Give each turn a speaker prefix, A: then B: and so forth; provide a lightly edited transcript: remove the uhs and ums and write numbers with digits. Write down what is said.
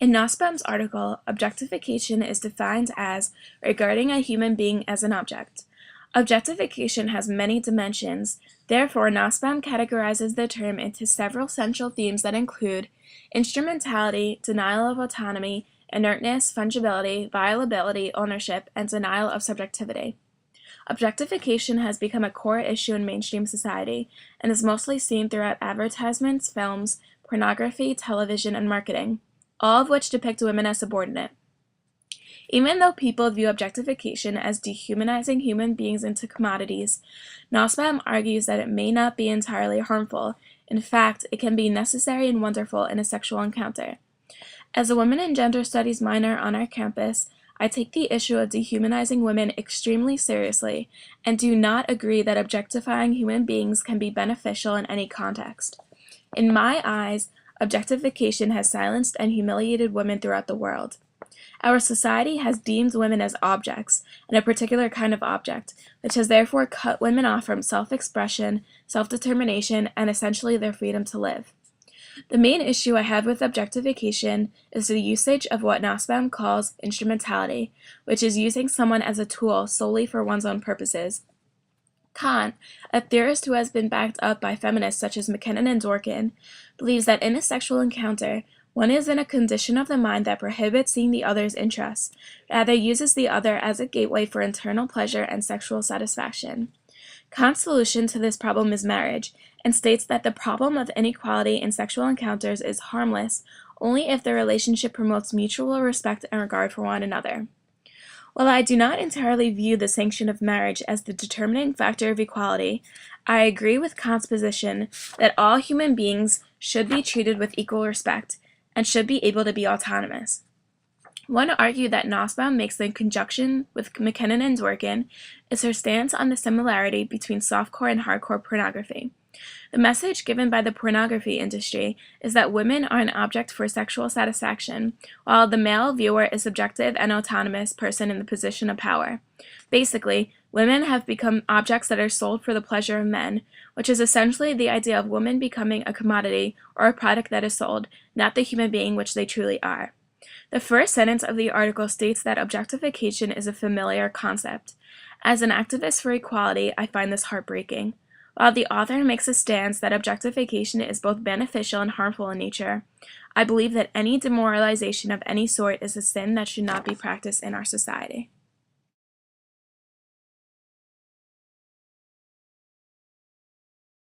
A: In Nussbaum's article, objectification is defined as regarding a human being as an object. Objectification has many dimensions, therefore Nussbaum categorizes the term into several central themes that include instrumentality, denial of autonomy, inertness, fungibility, violability, ownership, and denial of subjectivity. Objectification has become a core issue in mainstream society and is mostly seen throughout advertisements, films, pornography, television, and marketing, all of which depict women as subordinate. Even though people view objectification as dehumanizing human beings into commodities, Nussbaum argues that it may not be entirely harmful. In fact, it can be necessary and wonderful in a sexual encounter. As a woman in gender studies minor on our campus, I take the issue of dehumanizing women extremely seriously and do not agree that objectifying human beings can be beneficial in any context. In my eyes, objectification has silenced and humiliated women throughout the world. Our society has deemed women as objects, and a particular kind of object, which has therefore cut women off from self-expression, self-determination, and essentially their freedom to live. The main issue I have with objectification is the usage of what Nussbaum calls instrumentality, which is using someone as a tool solely for one's own purposes. Kant, a theorist who has been backed up by feminists such as McKinnon and Dworkin, believes that in a sexual encounter, one is in a condition of the mind that prohibits seeing the other's interests, rather uses the other as a gateway for internal pleasure and sexual satisfaction. Kant's solution to this problem is marriage, and states that the problem of inequality in sexual encounters is harmless only if the relationship promotes mutual respect and regard for one another. While I do not entirely view the sanction of marriage as the determining factor of equality, I agree with Kant's position that all human beings should be treated with equal respect and should be able to be autonomous. One argue that Nussbaum makes the conjunction with McKinnon and Dworkin is her stance on the similarity between softcore and hardcore pornography. The message given by the pornography industry is that women are an object for sexual satisfaction, while the male viewer is subjective and autonomous person in the position of power. Basically, women have become objects that are sold for the pleasure of men, which is essentially the idea of women becoming a commodity or a product that is sold, not the human being which they truly are. The first sentence of the article states that objectification is a familiar concept. As an activist for equality, I find this heartbreaking. While the author makes a stance that objectification is both beneficial and harmful in nature, I believe that any demoralization of any sort is a sin that should not be practiced in our society.